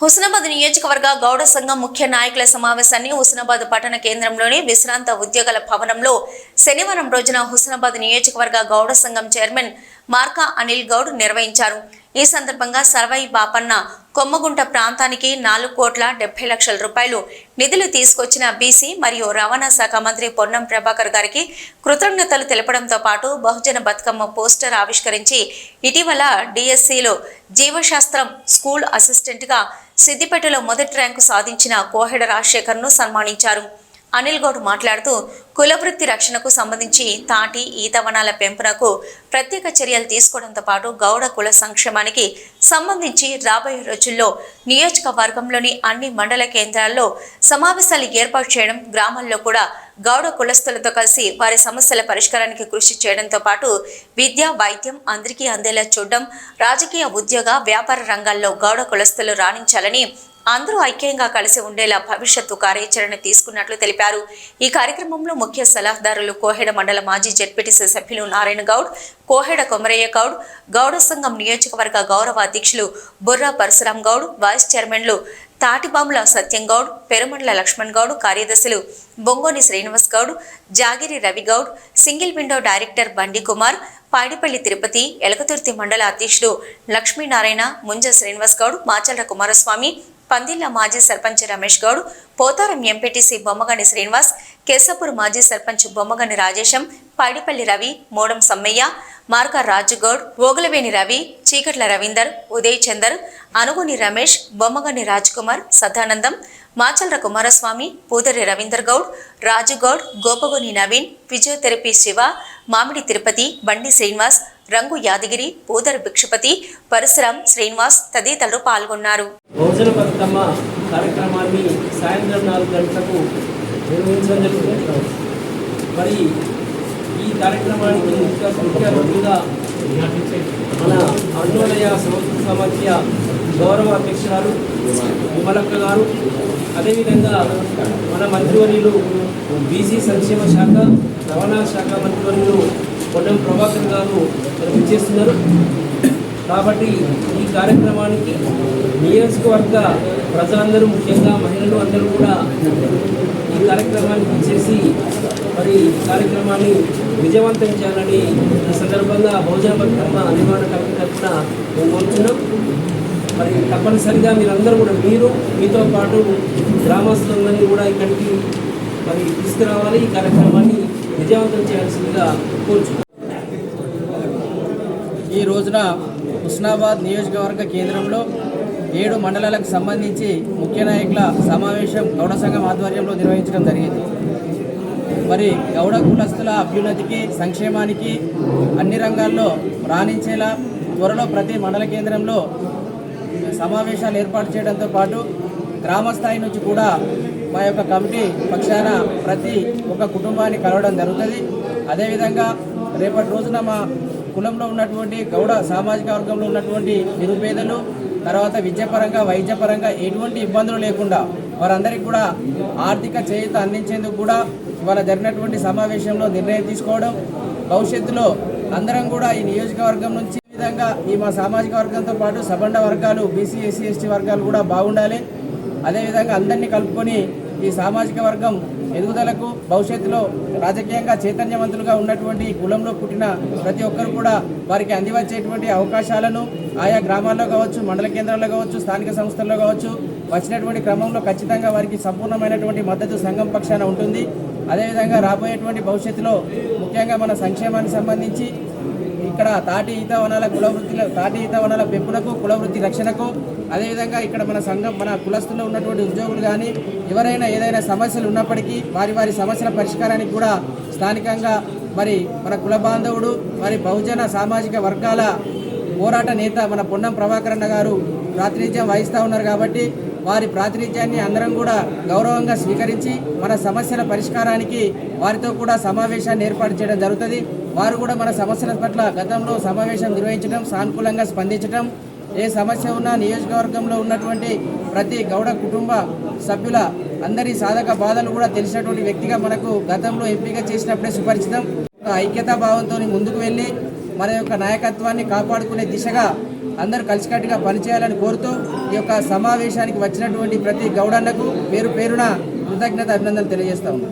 హుస్నాబాద్ నియోజకవర్గ గౌడ సంఘం ముఖ్య నాయకుల సమావేశాన్ని హుస్నాబాద్ పట్టణ కేంద్రంలోని విశ్రాంత ఉద్యోగుల భవనంలో శనివారం రోజున హుస్నాబాద్ నియోజకవర్గ గౌడ సంఘం చైర్మన్ మార్కా అనిల్ గౌడ్ నిర్వహించారు. ఈ సందర్భంగా సర్వై బాపన్న కొమ్మగుంట ప్రాంతానికి 4,70,00,000 రూపాయలు నిధులు తీసుకొచ్చిన బీసీ మరియు రవాణా శాఖ మంత్రి పొన్నం ప్రభాకర్ గారికి కృతజ్ఞతలు తెలపడంతో పాటు బహుజన బతుకమ్మ పోస్టర్ ఆవిష్కరించి ఇటీవల డిఎస్సిలో జీవశాస్త్రం స్కూల్ అసిస్టెంట్గా సిద్దిపేటలో మొదటి ర్యాంకు సాధించిన కోహెడ రాజశేఖర్ను సన్మానించారు. అనిల్ గౌడ్ మాట్లాడుతూ కులవృత్తి రక్షణకు సంబంధించి తాటి ఈతవనాల పెంపునకు ప్రత్యేక చర్యలు తీసుకోవడంతో పాటు గౌడ కుల సంక్షేమానికి సంబంధించి రాబోయే రోజుల్లో నియోజకవర్గంలోని అన్ని మండల కేంద్రాల్లో సమావేశాలు ఏర్పాటు చేయడం, గ్రామాల్లో కూడా గౌడ కులస్తులతో కలిసి వారి సమస్యల పరిష్కారానికి కృషి చేయడంతో పాటు విద్య, వైద్యం అందరికీ అందేలా చూడడం, రాజకీయ, ఉద్యోగ, వ్యాపార రంగాల్లో గౌడ కులస్తులు రాణించాలని అందరూ ఐక్యంగా కలిసి ఉండేలా భవిష్యత్తు కార్యాచరణ తీసుకున్నట్లు తెలిపారు. ఈ కార్యక్రమంలో ముఖ్య సలహాదారులు కోహెడ మండల మాజీ జెడ్పీటీసీ సభ్యులు నారాయణ గౌడ్, కోహెడ కొమరయ్య గౌడ్, గౌడ సంఘం నియోజకవర్గ గౌరవ అధ్యక్షులు బుర్రా పరశురాం గౌడ్, వైస్ చైర్మన్లు తాటిబాముల సత్యం గౌడ్, పెరుమండ్ల లక్ష్మణ్ గౌడ్, కార్యదర్శులు Bongoni Srinivas Goud, Jagiri Ravi Goud, single window director Bandi Kumar, పాడిపల్లి Tirupati, Elkathurthy మండల అధ్యక్షుడు లక్ష్మీనారాయణ, ముంజ శ్రీనివాస్ గౌడ్, మాచల్ర కుమారస్వామి, పందిళ్ల మాజీ సర్పంచ్ రమేష్ గౌడ్, పోతారం ఎంపీటీసీ బొమ్మగని శ్రీనివాస్, కేశపూర్ మాజీ సర్పంచ్ బొమ్మగని రాజేశం, పాడిపల్లి రవి, మోడం సమ్మయ్య, మార్కా రాజుగౌడ్, ఓగులవేణి రవి, చీకట్ల రవీందర్, ఉదయ్ చందర్, అనుగుని రమేష్, బొమ్మగని రాజ్కుమార్, సదానందం, మాచల్ర కుమారస్వామి, పూదరి రవీందర్ గౌడ్, రాజుగౌడ్, గోపగోని నవీన్, ఫిజియోథెరపీ శివ, మామిడి తిరుపతి, బండి శ్రీనివాస్, రంగు యాదగిరి, పూదరి భిక్షపతి, పరశురాం, శ్రీనివాస్ తదితరులు పాల్గొన్నారు. బహుజన బతుకమ్మ కార్యక్రమాన్ని సాయంత్రం 4 గంటలకు నిర్వహించడం జరుగుతుంది. మరి ఈ కార్యక్రమానికి ముఖ్య అతిథిగా మన అరుణోదయ సంస్కృతి సమాఖ్య గౌరవ అధ్యక్షురాలు విమలక్క గారు, అదేవిధంగా మన మంత్రివర్యులు బీసీ సంక్షేమ శాఖ, రవాణా శాఖ మంత్రివర్యులు పొన్నం ప్రభాకర్ గారు విచ్చేస్తున్నారు. కాబట్టి ఈ కార్యక్రమానికి నియోజకవర్గ ప్రజలందరూ, ముఖ్యంగా మహిళలు అందరూ కూడా ఈ కార్యక్రమానికి ఇచ్చేసి మరి కార్యక్రమాన్ని విజయవంతం చేయాలని ఈ సందర్భంగా బహుజన బతుకమ్మ నిర్మాణ కమిటీ తరఫున మేము కోరుతున్నాం. మరి తప్పనిసరిగా మీరందరూ కూడా మీతో పాటు గ్రామస్తులందరినీ కూడా ఇక్కడికి మరి తీసుకురావాలి, ఈ కార్యక్రమాన్ని విజయవంతం చేయాల్సిందిగా కోరుచున్నాం. ఈ రోజున హుస్నాబాద్ నియోజకవర్గ కేంద్రంలో 7 మండలాలకు సంబంధించి ముఖ్య నాయకుల సమావేశం గౌడ సంఘం ఆధ్వర్యంలో నిర్వహించడం జరిగింది. మరి గౌడ కులస్తుల అభ్యున్నతికి, సంక్షేమానికి అన్ని రంగాల్లో రాణించేలా త్వరలో ప్రతి మండల కేంద్రంలో సమావేశాలు ఏర్పాటు చేయడంతో పాటు గ్రామ స్థాయి నుంచి కూడా మా యొక్క కమిటీ పక్షాన ప్రతి ఒక్క కుటుంబాన్ని కలవడం జరుగుతుంది. అదేవిధంగా రేపటి రోజున మా కులంలో ఉన్నటువంటి గౌడ సామాజిక వర్గంలో ఉన్నటువంటి నిరుపేదలు, తర్వాత విద్యాపరంగా, వైద్యపరంగా ఎటువంటి ఇబ్బందులు లేకుండా వారందరికీ కూడా ఆర్థిక చేయూత అందించేందుకు కూడా ఇవాళ జరిగినటువంటి సమావేశంలో నిర్ణయం తీసుకోవడం, భవిష్యత్తులో అందరం కూడా ఈ నియోజకవర్గం నుంచి విధంగా ఈ మా సామాజిక వర్గంతో పాటు సబండ వర్గాలు, బీసీ, ఎస్సీ, ఎస్టీ వర్గాలు కూడా బాగుండాలి. అదేవిధంగా అందరినీ కలుపుకొని ఈ సామాజిక వర్గం ఎదుగుదలకు, భవిష్యత్తులో రాజకీయంగా చైతన్యవంతులుగా ఉన్నటువంటి కులంలో పుట్టిన ప్రతి ఒక్కరు కూడా వారికి అందివచ్చేటువంటి అవకాశాలను ఆయా గ్రామాల్లో కావచ్చు, మండల కేంద్రాల్లో కావచ్చు, స్థానిక సంస్థల్లో కావచ్చు వచ్చినటువంటి క్రమంలో ఖచ్చితంగా వారికి సంపూర్ణమైనటువంటి మద్దతు సంఘం పక్షాన ఉంటుంది. అదేవిధంగా రాబోయేటువంటి భవిష్యత్తులో ముఖ్యంగా మన సంక్షేమానికి సంబంధించి ఇక్కడ తాటి ఈత వనాల పెంపునకు, కులవృత్తి రక్షణకు, అదేవిధంగా ఇక్కడ మన సంఘం, మన కులస్తుల్లో ఉన్నటువంటి ఉద్యోగులు కానీ ఎవరైనా ఏదైనా సమస్యలు ఉన్నప్పటికీ వారి సమస్యల పరిష్కారానికి కూడా స్థానికంగా మరి మన కుల బాంధవుడు, మరి బహుజన సామాజిక వర్గాల పోరాట నేత మన పొన్నం ప్రభాకర్ అన్న గారు ప్రాతినిధ్యం వహిస్తూ ఉన్నారు. కాబట్టి వారి ప్రాతినిధ్యాన్ని అందరం కూడా గౌరవంగా స్వీకరించి మన సమస్యల పరిష్కారానికి వారితో కూడా సమావేశాన్ని ఏర్పాటు చేయడం జరుగుతుంది. వారు కూడా మన సమస్యల పట్ల గతంలో సమావేశం నిర్వహించడం, సానుకూలంగా స్పందించడం, ఏ సమస్య ఉన్నా నియోజకవర్గంలో ఉన్నటువంటి ప్రతి గౌడ కుటుంబ సభ్యుల అందరి సాధక బాధలు కూడా తెలిసినటువంటి వ్యక్తిగా మనకు గతంలో ఎంపిక చేసినప్పుడే సుపరిచితం. ఐక్యతా భావంతో ముందుకు వెళ్ళి మన యొక్క నాయకత్వాన్ని కాపాడుకునే దిశగా అందరూ కలిసికట్టుగా పనిచేయాలని కోరుతూ ఈ యొక్క సమావేశానికి వచ్చినటువంటి ప్రతి గౌడన్నకు పేరు పేరున కృతజ్ఞత అభినందనలు తెలియజేస్తా ఉన్నాం.